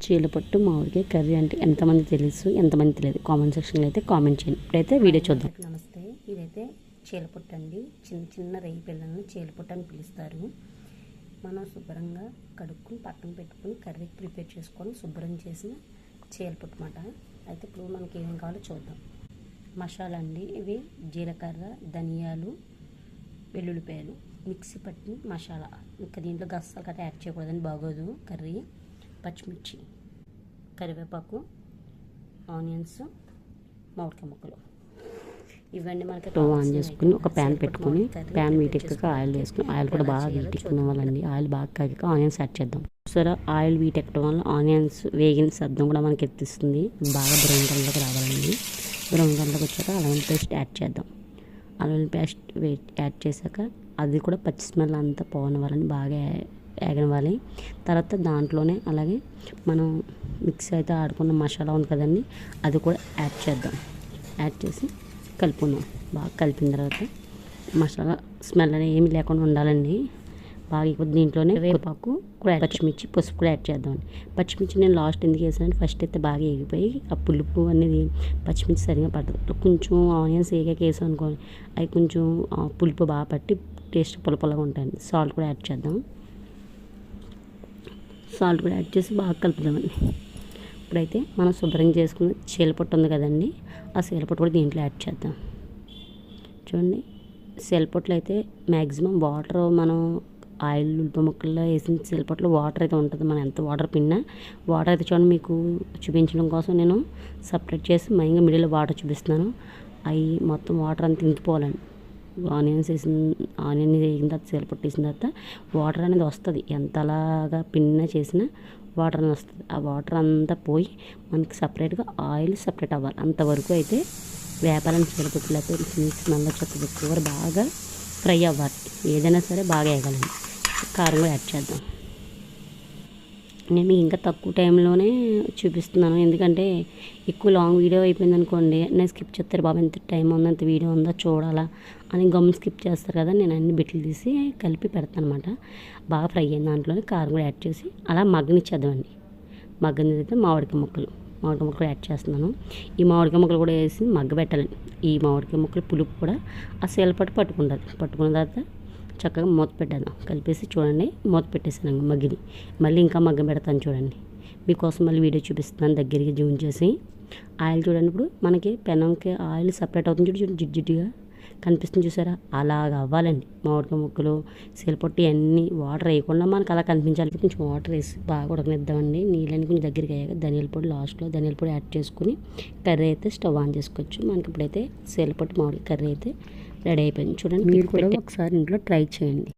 చీలపట్టు మామిడికాయ కర్రీ అంటే ఎంతమంది తెలుసు ఎంతమంది తెలియదు కామెంట్ సెక్షన్లో అయితే కామెంట్ చేయండి. ఇప్పుడైతే వీడియో చూద్దాం. నమస్తే, ఇదైతే చీలపట్టు అండి. చిన్న చిన్న రేయి పిల్లలను చీలపట్టు అని పిలుస్తారు. మనం శుభ్రంగా కడుక్కుని పక్కన పెట్టుకుని కర్రీకి ప్రిపేర్ చేసుకొని శుభ్రం చేసిన చీలపట్టు మాట. అయితే ఇప్పుడు మనకి ఏమేమి కావాలో చూద్దాం. మసాలా అండి, ఇవి జీలకర్ర, ధనియాలు, వెల్లుల్లిపాయలు మిక్సీ పట్టిన మసాలా. ఇంకా దీంట్లో గస్సాలు గట్రా యాడ్ చేయకూడదని బాగోదు కర్రీ. పచ్చిమిర్చి, కరివేపాకు, ఆనియన్స్, మామిడికాయ ముక్కలు ఇవన్నీ మనకి స్టవ్ ఆన్ చేసుకుని ఒక ప్యాన్ పెట్టుకొని ప్యాన్ వీటెక్కాక ఆయిల్ వేసుకుని ఆయిల్ కూడా బాగా వీటెక్కున్న వాళ్ళండి. ఆయిల్ బాగా కాగాక ఆనియన్స్ యాడ్ చేద్దాం. సరే, ఆయిల్ వీటెక్కడం వల్ల ఆనియన్స్ వేగిన శబ్దం కూడా మనకి ఎత్తిస్తుంది. బాగా బ్రౌన్ కలర్లోకి రావాలండి. బ్రౌన్ కలర్లోకి వచ్చాక అల్లం పేస్ట్ యాడ్ చేద్దాం. అల్లం పేస్ట్ యాడ్ చేశాక అది కూడా పచ్చి స్మెల్ అంతా పోనివ్వాలని బాగా వేగనివ్వాలి. తర్వాత దాంట్లోనే అలాగే మనం మిక్సీ అయితే ఆడుకున్న మసాలా ఉంది కదండి, అది కూడా యాడ్ చేద్దాం. యాడ్ చేసి కలుపుకుందాం. బాగా కలిపిన తర్వాత మసాలా స్మెల్ అనేది ఏమి లేకుండా ఉండాలండి. బాగా ఇప్పుడు దీంట్లోనే వేపాకు కూడా పచ్చిమిర్చి, పసుపు కూడా యాడ్ చేద్దామండి. పచ్చిమిర్చి నేను లాస్ట్ ఎందుకు వేసానంటే ఫస్ట్ అయితే బాగా ఎగిపోయి ఆ పులుపు అనేది పచ్చిమిర్చి సరిగా పడుతుంది. కొంచెం ఆనియన్స్ వేగాక వేసాం అనుకోండి, అవి కొంచెం పులుపు బాగా పట్టి టేస్ట్ పులపలుగా ఉంటాయండి. సాల్ట్ కూడా యాడ్ చేద్దాం. సాల్ట్ కూడా యాడ్ చేసి బాగా కలుపుదామండి. ఇప్పుడైతే మనం శుభ్రం చేసుకున్న చీలపట్టు ఉంది కదండి, ఆ చీలపట్టు కూడా దీంట్లో యాడ్ చేద్దాం. చూడండి, చీలపట్టులో అయితే మ్యాక్సిమం వాటర్ మనం ఆయిల్ ఉల్లిప ముక్కల్లో వేసిన చీలపట్టులో వాటర్ అయితే ఉంటుంది. మనం ఎంత వాటర్ పిన్నా వాటర్ అయితే చూడండి, మీకు చూపించడం కోసం నేను సపరేట్ చేసి మైన్గా మిడిల్లో వాటర్ చూపిస్తున్నాను. అవి మొత్తం వాటర్ అంతా ఇంకిపోవాలండి. ఆనియన్ వేసిన తర్వాత చీలపట్టు వేసిన తర్వాత వాటర్ అనేది వస్తుంది. ఎంత అలాగా పిన్న చేసినా వాటర్ అనేది వస్తుంది. ఆ వాటర్ అంతా పోయి మనకి సపరేట్గా ఆయిల్ సపరేట్ అవ్వాలి. అంతవరకు అయితే వేపాలని చీలపట్టు లేకపోతే స్మెల్ వచ్చేస్తుంది. కూర బాగా ఫ్రై అవ్వాలి. ఏదైనా సరే బాగా వేగాలండి. కారం కూడా యాడ్ చేద్దాం. నేను ఇంకా తక్కువ టైంలోనే చూపిస్తున్నాను, ఎందుకంటే ఎక్కువ లాంగ్ వీడియో అయిపోయింది అనుకోండి, నేను స్కిప్ చేస్తారు. బాబు ఎంత టైం ఉందో ఎంత వీడియో ఉందో చూడాలా అని గమ్ము స్కిప్ చేస్తారు కదా. నేను అన్ని బిట్లు తీసి కలిపి పెడతాను అనమాట. బాగా ఫ్రై అయిన దాంట్లోనే కారం కూడా యాడ్ చేసి అలా మగ్గనిచ్చేద్దామండి. మగ్గనిదైతే మామిడికాయ ముక్కలు యాడ్ చేస్తున్నాను. ఈ మామిడికాయ ముక్కలు కూడా వేసి మగ్గబెట్టాలండి. ఈ మామిడికాయ ముక్కలు పులుపు కూడా ఆ చీలపట్టు పట్టుకుంటుంది. పట్టుకున్న తర్వాత చక్కగా మూత పెట్టేద్దాం. కలిపేసి చూడండి, మూత పెట్టేసాను మగ్గిని. మళ్ళీ ఇంకా మగ్గ పెడతాను చూడండి. మీకోసం మళ్ళీ వీడియో చూపిస్తున్నాను దగ్గరికి జూమ్ చేసి. ఆయిల్ చూడండి, ఇప్పుడు మనకి పెనంకి ఆయిల్ సపరేట్ అవుతుంది. చూడండి జిడ్జిడ్డుగా కనిపిస్తుంది, చూసారా? అలాగా అవ్వాలండి. మామిడికాయ ముక్కలు చీలపట్టు అన్నీ వాటర్ వేయకుండా మనకు అలా కనిపించాలి. కొంచెం వాటర్ వేసి బాగా ఉడకనిద్దామండి. నీళ్ళని కొంచెం దగ్గరికి అయ్యాక ధనియాల పొడి లాస్ట్లో ధనియాల పొడి యాడ్ చేసుకుని కర్రీ అయితే స్టవ్ ఆన్ చేసుకోవచ్చు. మనకి ఇప్పుడైతే చీలపట్టు మామిడి కర్రీ అయితే రెడీ అయిపోయింది. చూడండి, మీరు కూడా ఒకసారి ఇంట్లో ట్రై చేయండి.